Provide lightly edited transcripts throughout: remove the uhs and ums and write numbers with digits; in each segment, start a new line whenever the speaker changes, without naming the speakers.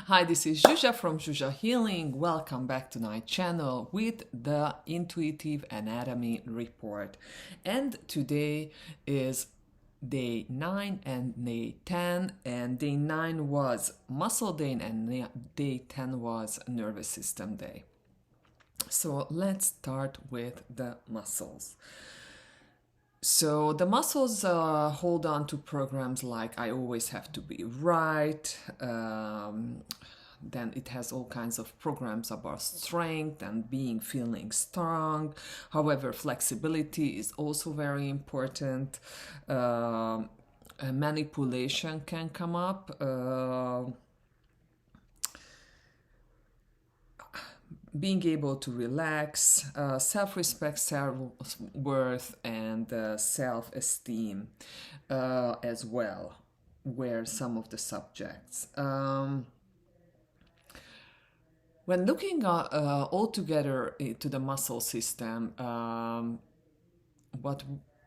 Hi, this is Zsuzsa from Zsuzsa Healing. Welcome back to my channel with the Intuitive Anatomy Report. And today is day 9 and day 10. And day 9 was muscle day and day 10 was nervous system day. So let's start with the muscles. So the muscles hold on to programs like I always have to be right. Then it has all kinds of programs about strength and feeling strong. However, flexibility is also very important. Manipulation can come up. Being able to relax, self-respect, self-worth, and self-esteem as well were some of the subjects. When looking altogether to the muscle system, what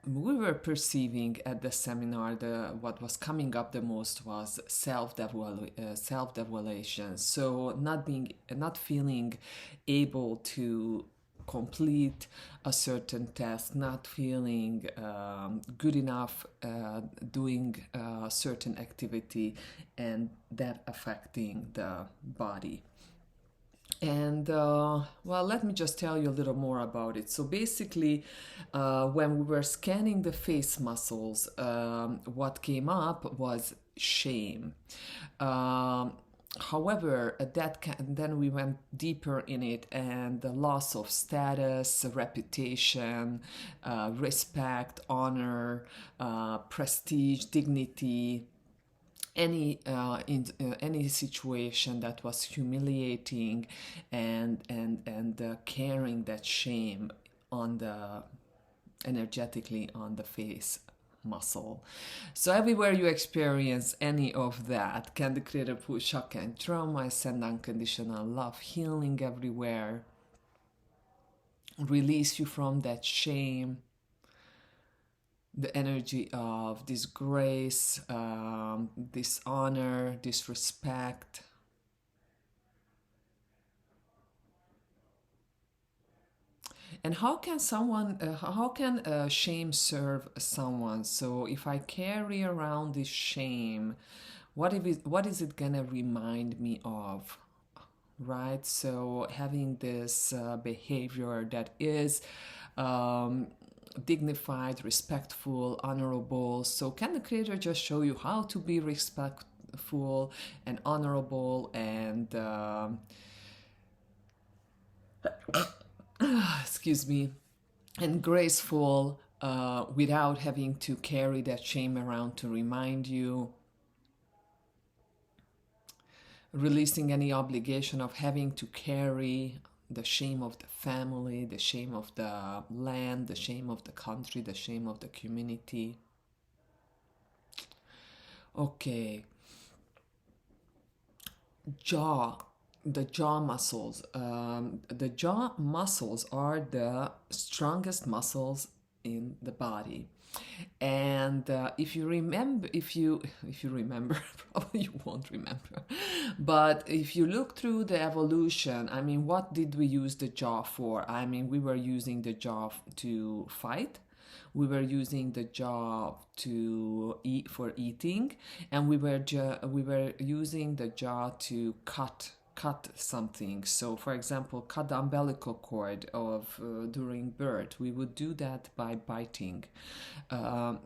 we were perceiving at the seminar, what was coming up the most was self-devaluation. So not feeling able to complete a certain task, not feeling good enough doing a certain activity, and that affecting the body. And well, let me just tell you a little more about it. So basically, when we were scanning the face muscles, what came up was shame. However, then we went deeper in it, and the loss of status, reputation, respect, honor, prestige, dignity, any situation that was humiliating, and carrying that shame on the energetically on the face muscle. So everywhere you experience any of that, can the creator pull shock and trauma? I send unconditional love, healing everywhere, release you from that shame, the energy of disgrace, dishonor, disrespect. And how can shame serve someone? So if I carry around this shame, what is it gonna remind me of? Right? So having this behavior that is dignified, respectful, honorable. So can the creator just show you how to be respectful and honorable and excuse me, and graceful without having to carry that shame around to remind you, releasing any obligation of having to carry the shame of the family, the shame of the land, the shame of the country, the shame of the community. Okay. Jaw, the jaw muscles. The jaw muscles are the strongest muscles in the body. And if you remember, probably you won't remember, but if you look through the evolution, I mean, what did we use the jaw for? I mean, we were using the jaw to fight, we were using the jaw to eat for eating, and we were using the jaw to cut something. So for example, cut the umbilical cord of during birth, we would do that by biting.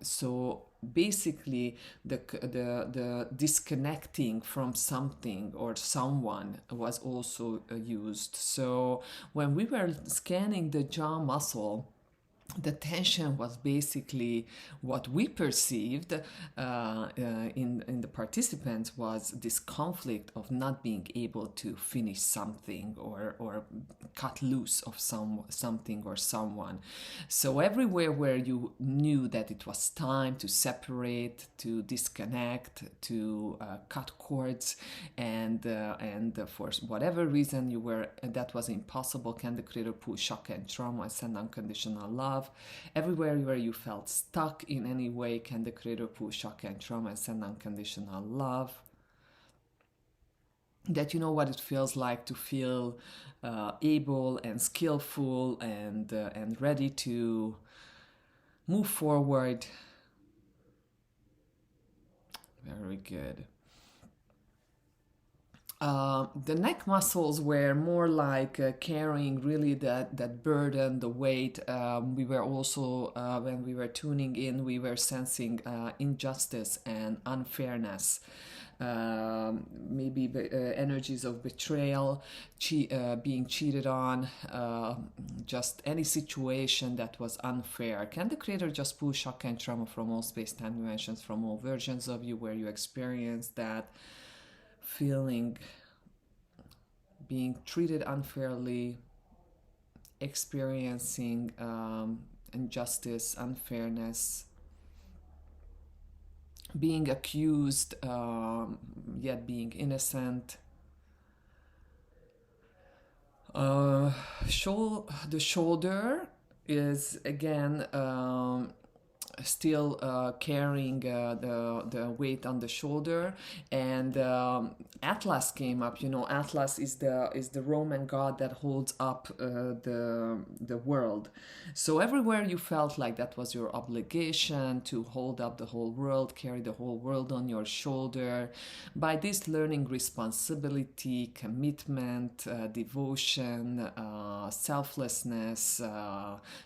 So basically the disconnecting from something or someone was also used. So when we were scanning the jaw muscle, the tension was basically what we perceived in the participants was this conflict of not being able to finish something or cut loose of something or someone. So everywhere where you knew that it was time to separate, to disconnect, to cut cords, and for whatever reason that was impossible, can the creator pull shock and trauma, send unconditional love. Everywhere where you felt stuck in any way, can the creator pull shock and trauma and send unconditional love. that you know what it feels like to feel able and skillful and ready to move forward. Very good. The neck muscles were more like carrying really that burden, the weight. We were also, when we were tuning in, we were sensing injustice and unfairness. Maybe energies of betrayal, being cheated on, just any situation that was unfair. Can the creator just pull shock and trauma from all space-time dimensions, from all versions of you where you experienced that feeling, being treated unfairly, experiencing injustice, unfairness, being accused yet being innocent. The shoulder is again still carrying the weight on the shoulder, and Atlas came up. You know, Atlas is the Roman god that holds up the world. So everywhere you felt like that was your obligation to hold up the whole world, carry the whole world on your shoulder. By this, learning responsibility, commitment, devotion, selflessness,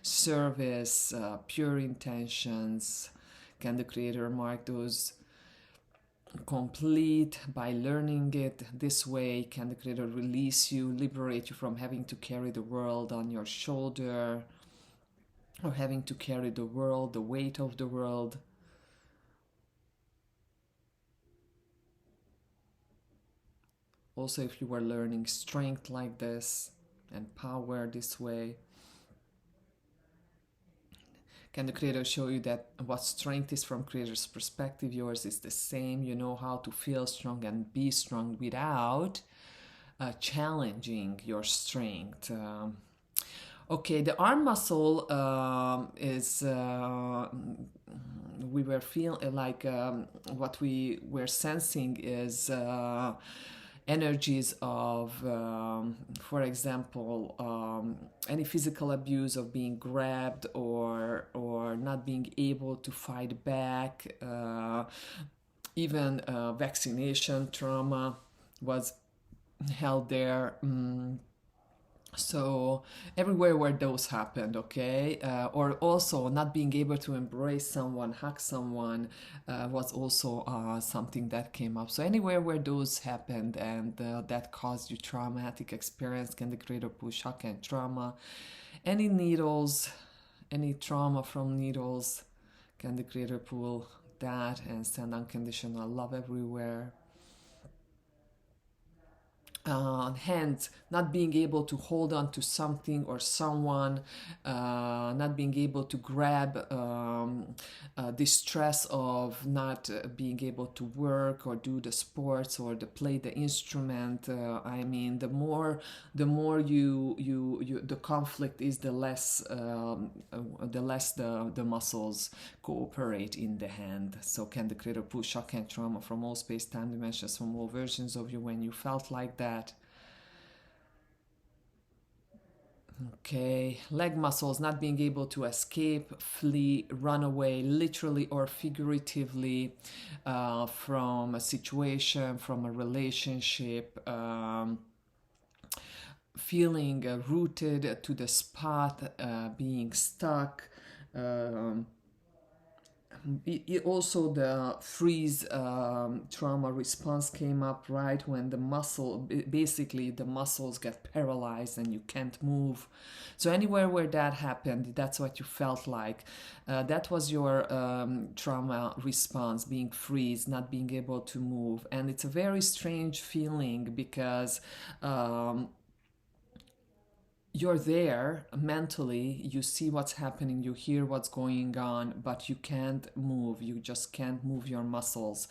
service, pure intentions. Can the creator mark those complete by learning it this way? Can the creator release you, liberate you from having to carry the world on your shoulder, or having to carry the world, the weight of the world? Also, if you were learning strength like this and power this way, can the creator show you that what strength is from creator's perspective? Yours is the same. You know how to feel strong and be strong without challenging your strength. Okay, the arm muscle is we were feeling like what we were sensing is energies of, for example, any physical abuse, of being grabbed or not being able to fight back. Even vaccination trauma was held there. So everywhere where those happened, okay, or also not being able to embrace someone, hug someone, was also something that came up. So anywhere where those happened and that caused you traumatic experience, can the creator pull shock and trauma? Any needles, any trauma from needles, can the creator pull that and send unconditional love everywhere? Hands, not being able to hold on to something or someone, not being able to grab, the stress of not being able to work or do the sports or to play the instrument. I mean, the more you the conflict is, the less the muscles cooperate in the hand. So can the creator pull shock and trauma from all space-time dimensions, from all versions of you when you felt like that? Okay, leg muscles, not being able to escape, flee, run away, literally or figuratively, from a situation, from a relationship, feeling rooted to the spot, being stuck. Also, the freeze trauma response came up right when the basically the muscles get paralyzed and you can't move. So anywhere where that happened, that's what you felt like. That was your trauma response, being freeze, not being able to move. And it's a very strange feeling because you're there mentally, you see what's happening, you hear what's going on, but you can't move, you just can't move your muscles.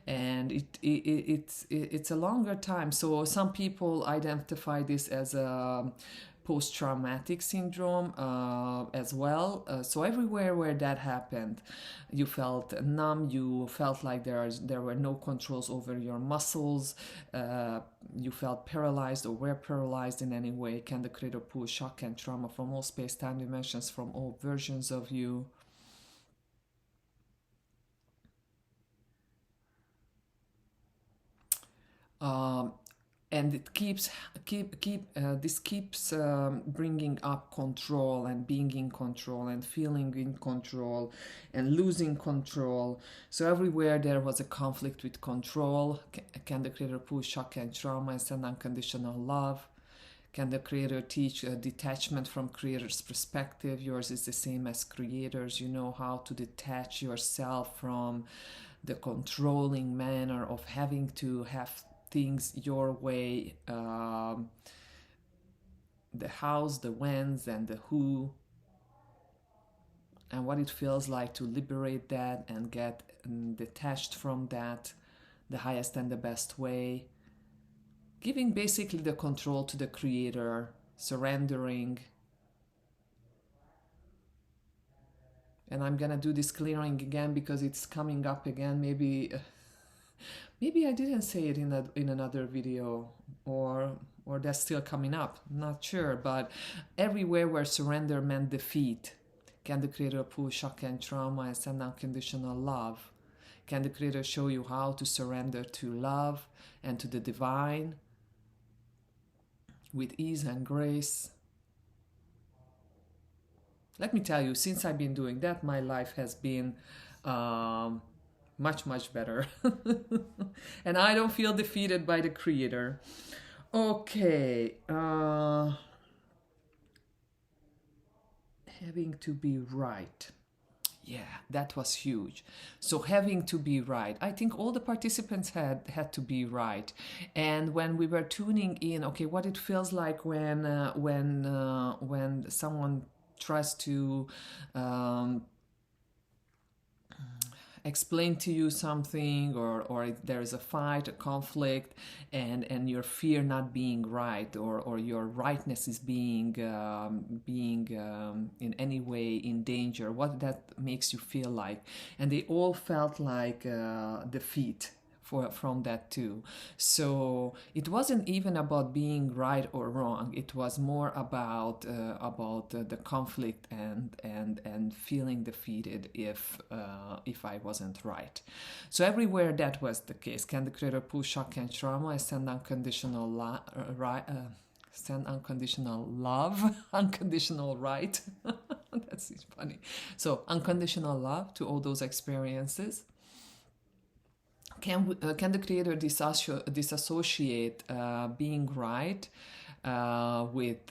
And it's a longer time. So some people identify this as a post-traumatic syndrome as well. So everywhere where that happened, you felt numb, you felt like there were no controls over your muscles, you felt paralyzed or were paralyzed in any way. Can the creator pull shock and trauma from all space-time dimensions, from all versions of you? And it this keeps bringing up control and being in control and feeling in control and losing control. So everywhere there was a conflict with control, can the creator pull shock and trauma and send unconditional love? Can the creator teach detachment from creator's perspective? Yours is the same as creators. You know how to detach yourself from the controlling manner of having to have things your way, the hows, the whens, and the who, and what it feels like to liberate that and get detached from that the highest and the best way. Giving basically the control to the creator, surrendering. And I'm gonna do this clearing again because it's coming up again. Maybe I didn't say it in another video, or that's still coming up. Not sure, but everywhere where surrender meant defeat, can the creator pull shock and trauma and send unconditional love? Can the creator show you how to surrender to love and to the divine with ease and grace? Let me tell you, since I've been doing that, my life has been much better. And I don't feel defeated by the creator. Okay. Having to be right. Yeah, that was huge. So having to be right. I think all the participants had to be right. And when we were tuning in, okay, what it feels like when someone tries to explain to you something, or there is a fight, a conflict, and your fear not being right, or your rightness is being in any way in danger, what that makes you feel like. And they all felt like defeat from that too. So it wasn't even about being right or wrong. It was more about the conflict and feeling defeated if I wasn't right. So everywhere that was the case. Can the creator pull shock and trauma and send unconditional send unconditional love, unconditional right. That's funny. So unconditional love to all those experiences. Can the creator disassociate being right with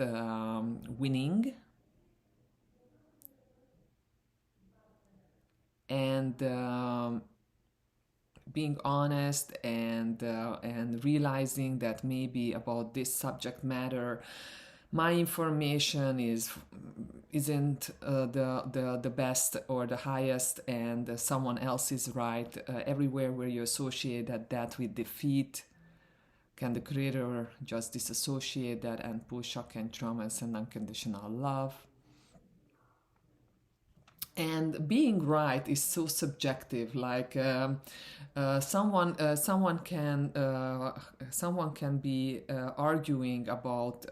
winning, and being honest and realizing that maybe about this subject matter my information isn't the best or the highest, and someone else is right. Everywhere where you associate that with defeat, can the creator just disassociate that and pull shock and trauma and send unconditional love? And being right is so subjective. Like someone can be arguing about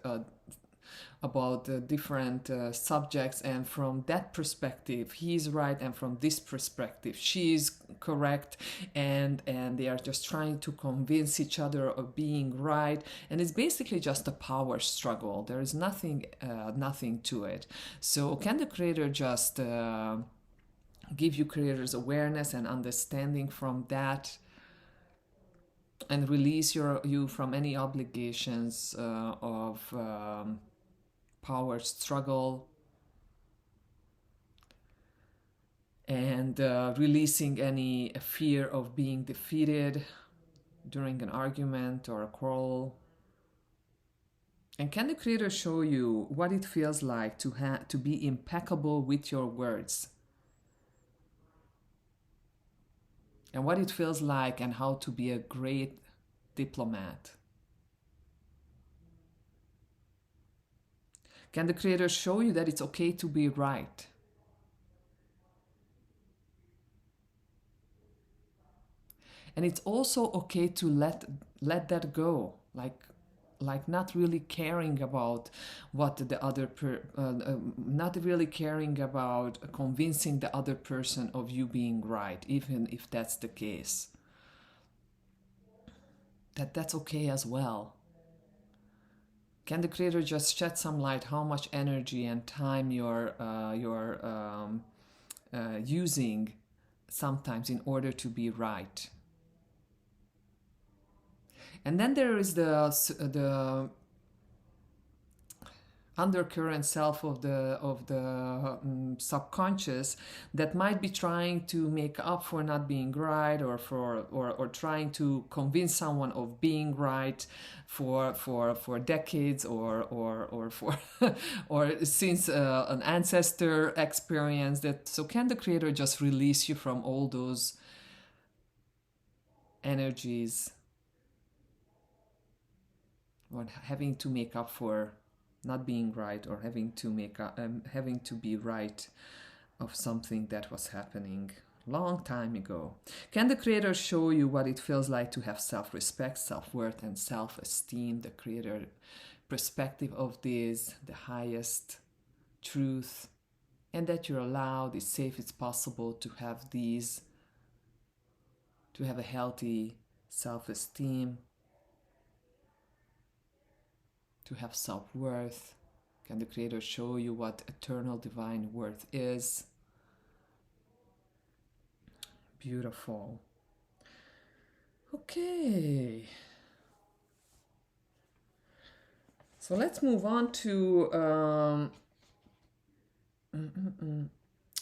different subjects, and from that perspective he's right, and from this perspective she's correct, and they are just trying to convince each other of being right, and it's basically just a power struggle. There is nothing to it. So can the creator just give you creator's awareness and understanding from that, and release you from any obligations of power struggle, and releasing any fear of being defeated during an argument or a quarrel? And can the creator show you what it feels like to be impeccable with your words, and what it feels like and how to be a great diplomat? Can the Creator show you that it's okay to be right? And it's also okay to let that go, like not really caring about what the not really caring about convincing the other person of you being right, even if that's the case. That's okay as well. Can the Creator just shed some light how much energy and time you're using sometimes in order to be right? And then there is the undercurrent self of the subconscious that might be trying to make up for not being right, or trying to convince someone of being right for decades, or for or since an ancestor experience. That so can the Creator just release you from all those energies, or having to make up for not being right, or having to be right of something that was happening long time ago? Can the Creator show you what it feels like to have self-respect, self-worth, and self-esteem? The Creator perspective of this, the highest truth, and that you're allowed, it's safe, it's possible to have these, to have a healthy self-esteem, to have self-worth. Can the Creator show you what eternal divine worth is? Beautiful. Okay. So let's move on to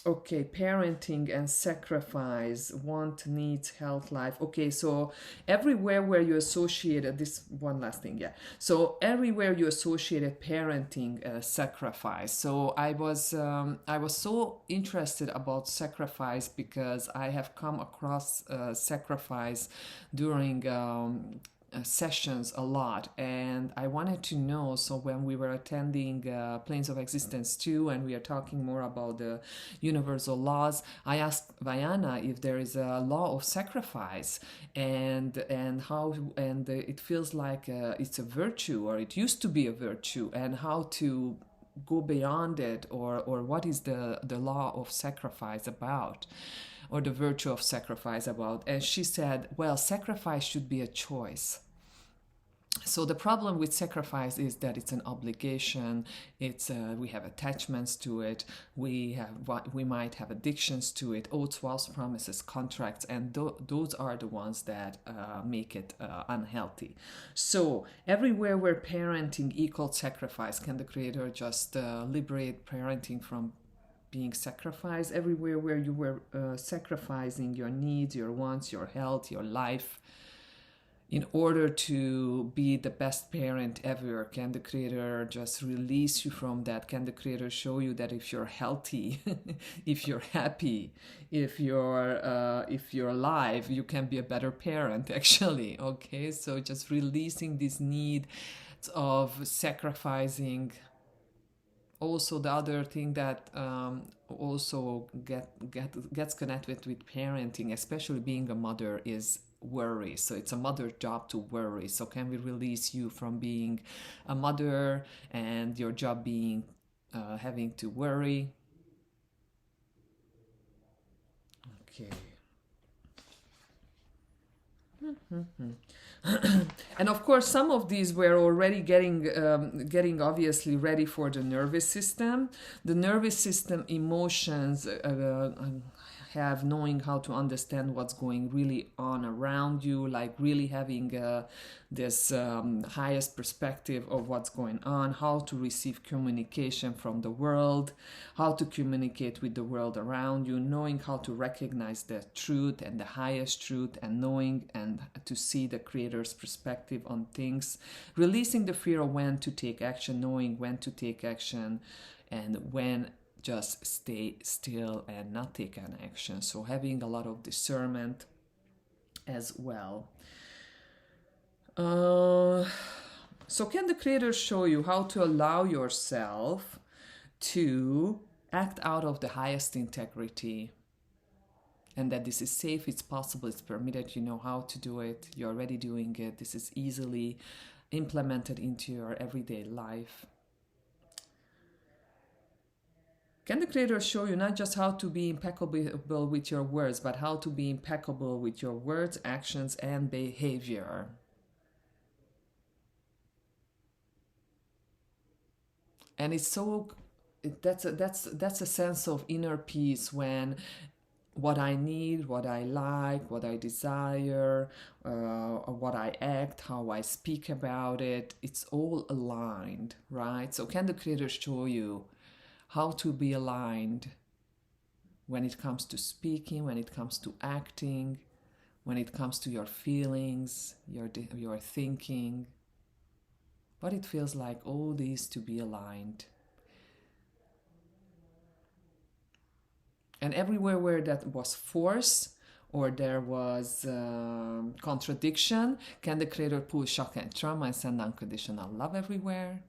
okay, parenting and sacrifice, want, needs, health, life. Okay, so everywhere where you associated this, one last thing, yeah. So everywhere you associated parenting, sacrifice. So I was so interested about sacrifice because I have come across sacrifice during sessions a lot, and I wanted to know. So when we were attending Planes of Existence 2, and we are talking more about the universal laws, I asked Vaiana if there is a law of sacrifice, and how, and it feels like it's a virtue, or it used to be a virtue, and how to go beyond it, or what is the law of sacrifice about, or the virtue of sacrifice about. And she said, well, sacrifice should be a choice. So the problem with sacrifice is that it's an obligation. It's we have attachments to it. We might have addictions to it. Oaths, vows, promises, contracts, and those are the ones that make it unhealthy. So everywhere where parenting equals sacrifice, can the Creator just liberate parenting from being sacrificed? Everywhere where you were sacrificing your needs, your wants, your health, your life, in order to be the best parent ever, can the Creator just release you from that? Can the Creator show you that if you're healthy, if you're happy, if you're alive, you can be a better parent, actually? Okay, so just releasing this need of sacrificing. Also, the other thing that also gets connected with parenting, especially being a mother, is worry. So it's a mother job to worry. So can we release you from being a mother and your job being having to worry? Okay. And of course, some of these were already getting obviously ready for the nervous system. The nervous system emotions have knowing how to understand what's going really on around you, like really having this highest perspective of what's going on, how to receive communication from the world, how to communicate with the world around you, knowing how to recognize the truth and the highest truth, and knowing and to see the Creator's perspective on things, releasing the fear of when to take action, knowing when to take action and when just stay still and not take an action. So having a lot of discernment as well. So can the Creator show you how to allow yourself to act out of the highest integrity, and that this is safe, it's possible, it's permitted, you know how to do it, you're already doing it, this is easily implemented into your everyday life. Can the Creator show you not just how to be impeccable with your words, but how to be impeccable with your words, actions, and behavior? And it's so that's a sense of inner peace when what I need, what I like, what I desire, what I act, how I speak about it, it's all aligned, right? So can the Creator show you how to be aligned when it comes to speaking, when it comes to acting, when it comes to your feelings, your thinking, what it feels like all these to be aligned. And everywhere where that was force or there was contradiction, can the Creator pull shock and trauma and send unconditional love everywhere?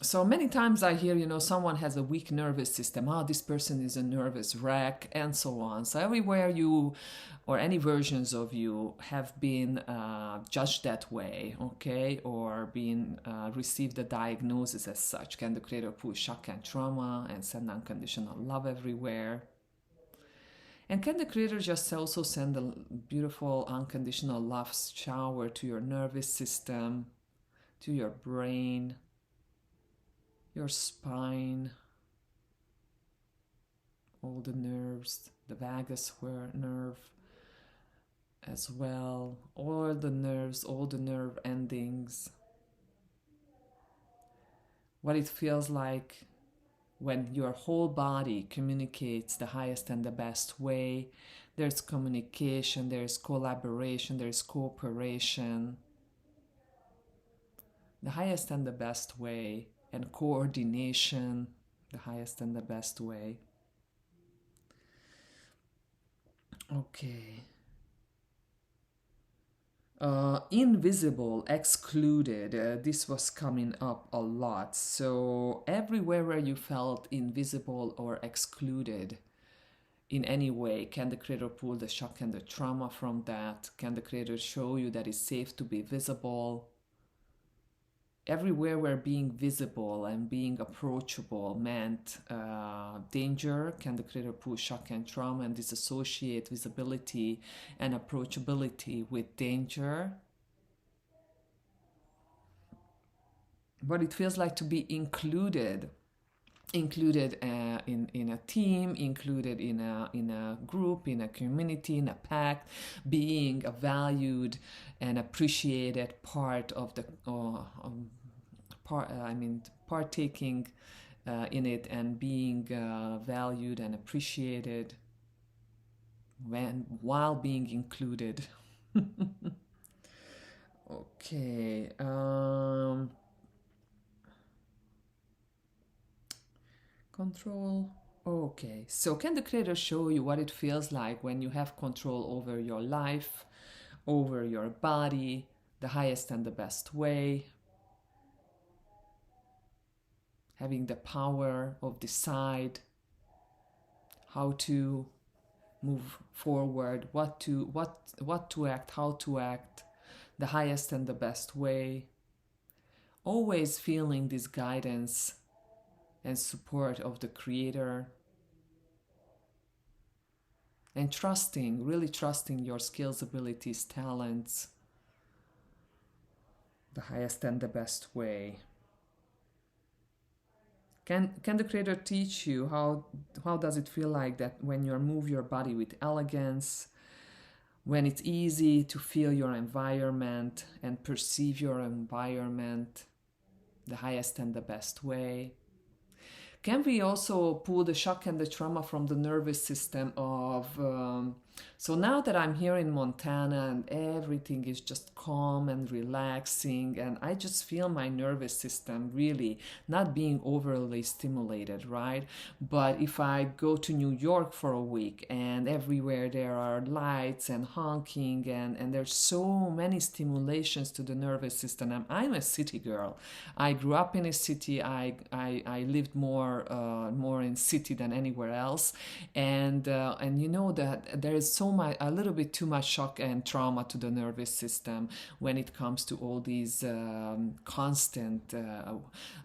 So many times I hear, someone has a weak nervous system. Oh, this person is a nervous wreck, and so on. So everywhere you, or any versions of you, have been judged that way, okay, or been received a diagnosis as such, can the Creator pull shock and trauma and send unconditional love everywhere? And can the Creator just also send a beautiful unconditional love shower to your nervous system, to your brain, your spine, all the nerves, the vagus nerve as well, all the nerves, all the nerve endings. What it feels like when your whole body communicates the highest and the best way. There's communication, there's collaboration, there's cooperation. The highest and the best way, and coordination, the highest and the best way. Okay. Invisible, excluded, this was coming up a lot. So everywhere where you felt invisible or excluded in any way, can the Creator pull the shock and the trauma from that? Can the Creator show you that it's safe to be visible? Everywhere where being visible and being approachable meant danger, can the Creator pull shock and trauma and disassociate visibility and approachability with danger? What it feels like to be included in a team, included in a group, in a community, in a pack, being a valued and appreciated part of the partaking in it and being valued and appreciated while being included. Okay. Control. Okay, so can the Creator show you what it feels like when you have control over your life, over your body, the highest and the best way? Having the power of decide how to move forward, what to act, how to act, the highest and the best way. Always feeling this guidance and support of the Creator, and trusting, really trusting your skills, abilities, talents, the highest and the best way. Can the Creator teach you how does it feel like that when you move your body with elegance, when it's easy to feel your environment and perceive your environment the highest and the best way? Can we also pull the shock and the trauma from the nervous system of So now that I'm here in Montana and everything is just calm and relaxing, and I just feel my nervous system really not being overly stimulated, right? But if I go to New York for a week and everywhere there are lights and honking, and there's so many stimulations to the nervous system. I'm a city girl. I grew up in a city. I lived more in city than anywhere else, and you know that there is so much, a little bit too much shock and trauma to the nervous system when it comes to all these constant,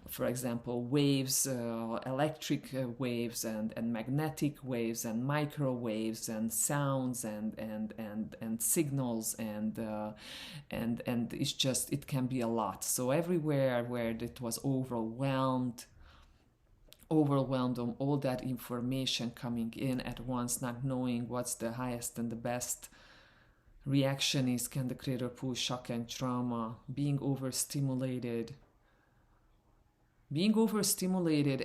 for example, waves, electric waves, and magnetic waves, and microwaves, and sounds, and signals, and it's just, it can be a lot. So everywhere where it was overwhelmed on all that information coming in at once, not knowing what's the highest and the best reaction is, can the creator pull shock and trauma, being overstimulated,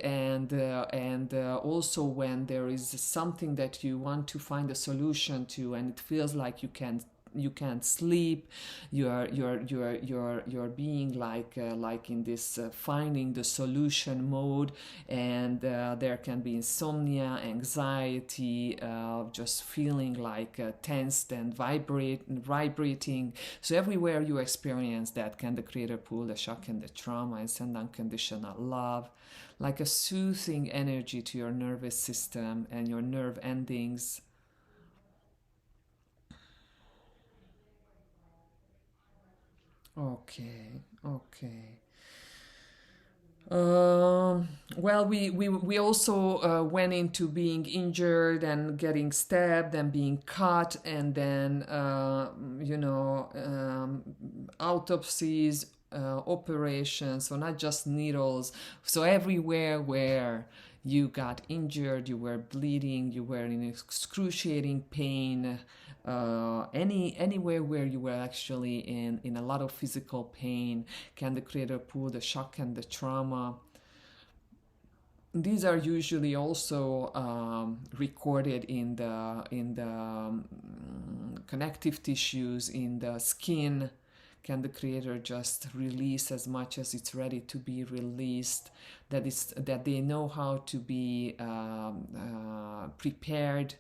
and also when there is something that you want to find a solution to, and it feels like you can't sleep. You're being like in this finding the solution mode, and there can be insomnia, anxiety, just feeling like tensed and vibrating. So everywhere you experience that, can the creator pull the shock and the trauma and send unconditional love, like a soothing energy to your nervous system and your nerve endings. Okay, okay. Well, we also went into being injured and getting stabbed and being cut, and then autopsies, operations. So not just needles. So everywhere where you got injured, you were bleeding, you were in excruciating pain. Anywhere where you were actually in a lot of physical pain, can the creator pull the shock and the trauma? These are usually also recorded in the connective tissues, in the skin. Can the creator just release as much as it's ready to be released? That they know how to be prepared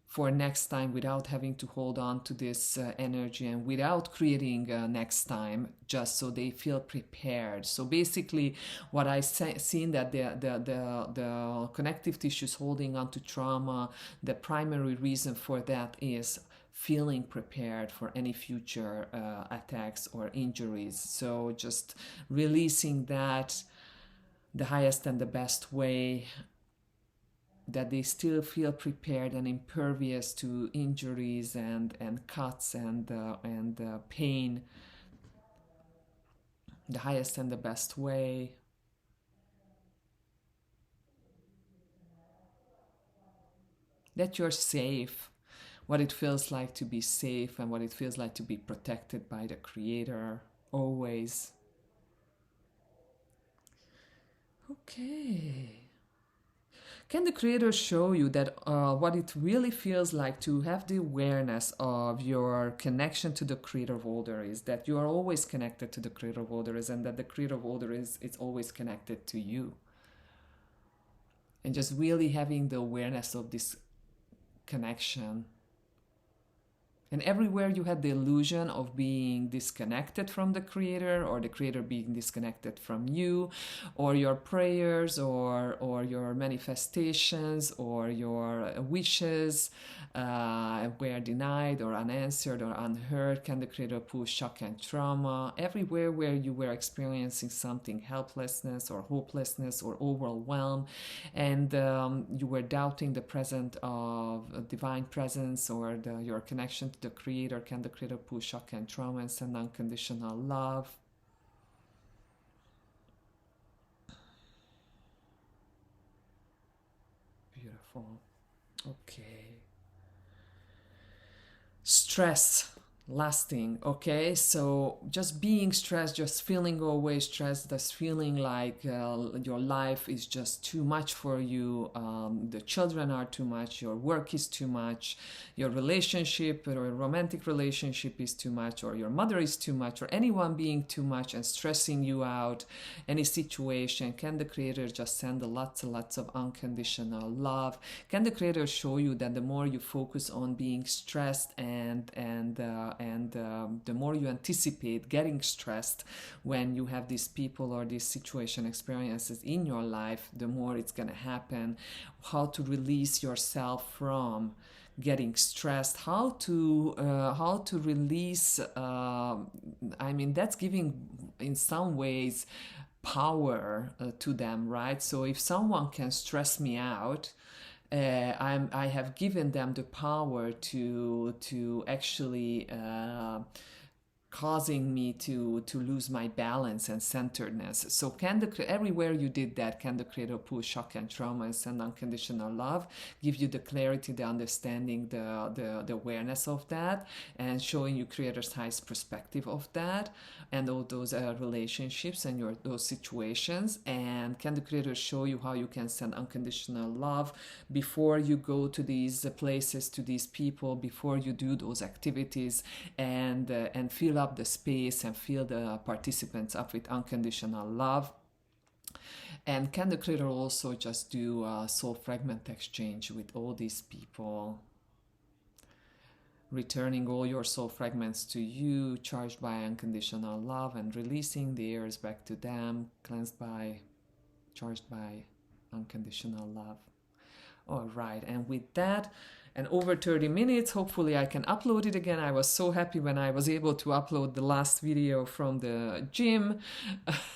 for next time, without having to hold on to this energy, and without creating next time, just so they feel prepared. So basically what I seen, that the connective tissues holding on to trauma, the primary reason for that is feeling prepared for any future attacks or injuries. So just releasing that the highest and the best way, that they still feel prepared and impervious to injuries and cuts and pain, the highest and the best way. That you're safe, what it feels like to be safe, and what it feels like to be protected by the Creator always. Okay. Can the Creator show you that what it really feels like to have the awareness of your connection to the Creator of all there is, that you are always connected to the Creator of all there is, and that the Creator of all there is always connected to you? And just really having the awareness of this connection. And everywhere you had the illusion of being disconnected from the Creator, or the Creator being disconnected from you, or your prayers, or your manifestations, or your wishes were denied or unanswered or unheard, can the Creator pull shock and trauma? Everywhere where you were experiencing something, helplessness or hopelessness or overwhelm, and you were doubting the presence of a divine presence, or your connection to the Creator, can the Creator pull shock and trauma and send unconditional love? Beautiful. Okay. Stress. lasting. Okay, so just being stressed, just feeling always stressed, just feeling like your life is just too much for you, the children are too much, your work is too much, your relationship or a romantic relationship is too much, or your mother is too much, or anyone being too much and stressing you out, any situation. Can the creator just send lots and lots of unconditional love? Can the creator show you that the more you focus on being stressed and the more you anticipate getting stressed when you have these people or these situation experiences in your life, the more it's going to happen. How to release yourself from getting stressed, how to release, I mean, that's giving in some ways power to them, right? So if someone can stress me out, I have given them the power to actually causing me to lose my balance and centeredness. So can the everywhere you did that, can the creator pull shock and trauma and send unconditional love, give you the clarity, the understanding, the awareness of that, and showing you creator's highest perspective of that and all those relationships and those situations. And can the creator show you how you can send unconditional love before you go to these places, to these people, before you do those activities, and fill up the space and fill the participants up with unconditional love. And can the creator also just do a soul fragment exchange with all these people, returning all your soul fragments to you, charged by unconditional love, and releasing the airs back to them, cleansed by, charged by unconditional love. All right, and with that, and over 30 minutes, hopefully I can upload it again. I was so happy when I was able to upload the last video from the gym.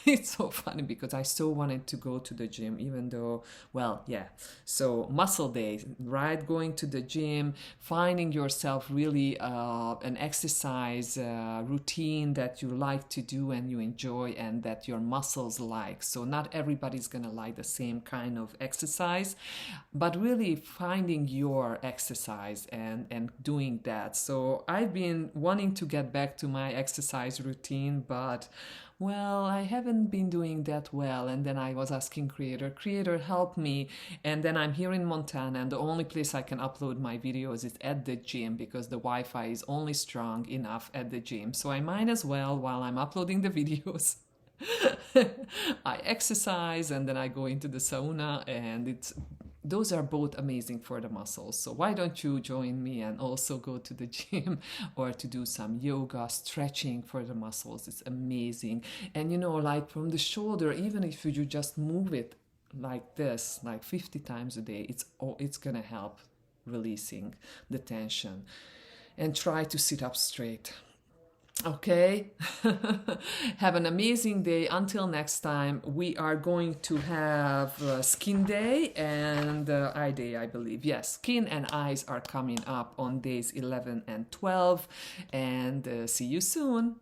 It's so funny because I so wanted to go to the gym, even though, well, yeah. So muscle days, right? Going to the gym, finding yourself really an exercise routine that you like to do and you enjoy and that your muscles like. So not everybody's gonna like the same kind of exercise, but really finding your exercise and doing that. So I've been wanting to get back to my exercise routine, but well, I haven't been doing that well. And then I was asking creator, help me. And then I'm here in Montana, and the only place I can upload my videos is at the gym because the Wi-Fi is only strong enough at the gym. So I might as well, while I'm uploading the videos, I exercise, and then I go into the sauna, and those are both amazing for the muscles. So why don't you join me and also go to the gym or to do some yoga, stretching for the muscles? It's amazing. And like from the shoulder, even if you just move it like this, like 50 times a day, it's gonna help releasing the tension. And try to sit up straight. Okay, have an amazing day. Until next time, we are going to have skin day and eye day, I believe. Yes, skin and eyes are coming up on days 11 and 12. And see you soon.